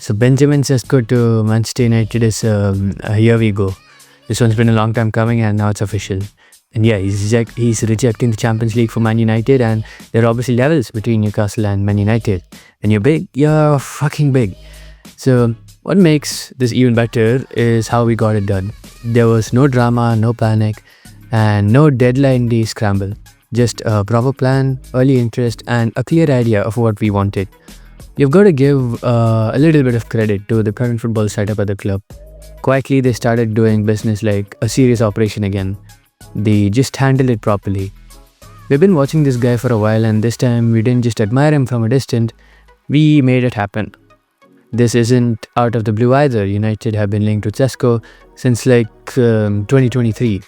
So Benjamin Šeško to Manchester United is here we go. This one's been a long time coming and now it's official. And yeah, he's rejecting the Champions League for Man United, and there are obviously levels between Newcastle and Man United. And you're big, you're fucking big. So what makes this even better is how we got it done. There was no drama, no panic, and no deadline day scramble. Just a proper plan, early interest, and a clear idea of what we wanted. You've got to give a little bit of credit to the current football setup at the club. Quietly, they started doing business like a serious operation again. They just handled it properly. We've been watching this guy for a while, and this time we didn't just admire him from a distance, we made it happen. This isn't out of the blue either. United have been linked with Šeško since 2023.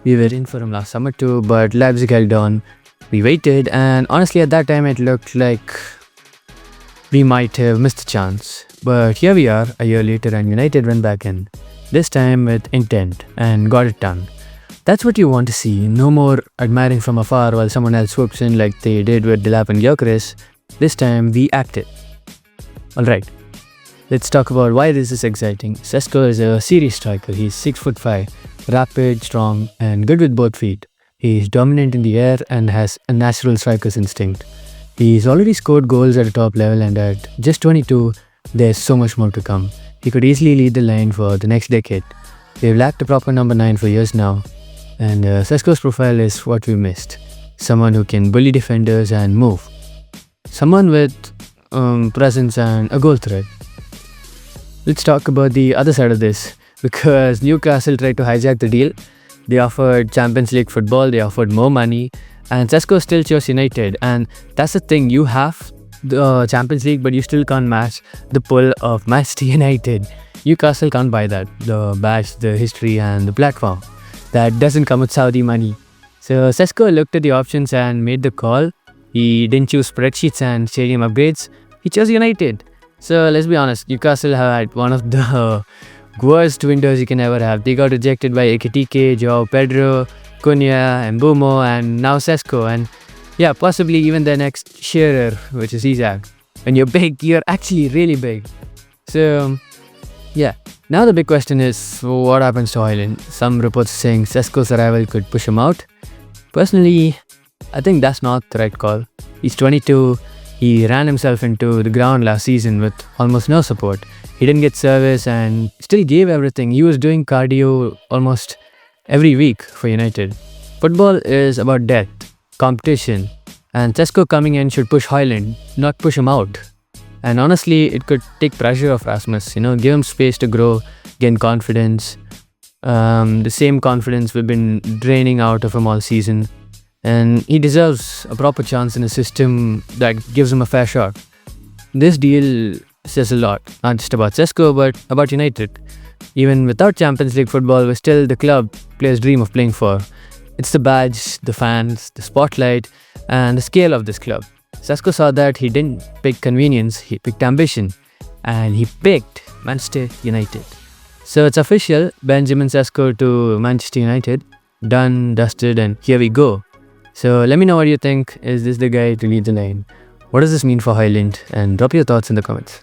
We were in for him last summer too, but Leipzig held on. We waited, and honestly at that time it looked like we might have missed the chance. But here we are a year later, and United went back in. This time with intent, and got it done. That's what you want to see. No more admiring from afar while someone else swoops in like they did with Delap and Gyökeres. This time we acted. Alright, let's talk about why this is exciting. Šeško is a serious striker. He's 6'5", rapid, strong, and good with both feet. He's dominant in the air and has a natural striker's instinct. He's already scored goals at a top level, and at just 22, there's so much more to come. He could easily lead the line for the next decade. We've lacked a proper number 9 for years now, and Šeško's profile is what we missed. Someone who can bully defenders and move. Someone with presence and a goal threat. Let's talk about the other side of this, because Newcastle tried to hijack the deal. They offered Champions League football, they offered more money, and Šeško still chose United. And that's the thing, you have the Champions League, but you still can't match the pull of Manchester United. Newcastle can't buy that, the badge, the history, and the platform. That doesn't come with Saudi money. So Šeško looked at the options and made the call. He didn't choose spreadsheets and stadium upgrades. He chose United. So let's be honest, Newcastle had one of the worst windows you can ever have. They got rejected by Ekitike, João Pedro, Cunha, Mbeumo, and now Šeško. And yeah, possibly even the next Shearer, which is Isaac. When you're big, you're actually really big. So yeah, now the big question is, what happens to Højlund? Some reports saying Šeško's arrival could push him out. Personally, I think that's not the right call. He's 22, he ran himself into the ground last season with almost no support. He didn't get service and still gave everything. He was doing cardio almost every week for United. Football is about depth, competition, and Šeško coming in should push Højlund, not push him out. And honestly, it could take pressure off Rasmus, give him space to grow, gain confidence. The same confidence we've been draining out of him all season. And he deserves a proper chance in a system that gives him a fair shot. This deal says a lot, not just about Šeško, but about United. Even without Champions League football, we're still the club players dream of playing for. It's the badge, the fans, the spotlight, and the scale of this club. Šeško saw that. He didn't pick convenience, he picked ambition. And he picked Manchester United. So it's official, Benjamin Šeško to Manchester United. Done, dusted, and here we go. So let me know what you think. Is this the guy to lead the line? What does this mean for Højlund? And drop your thoughts in the comments.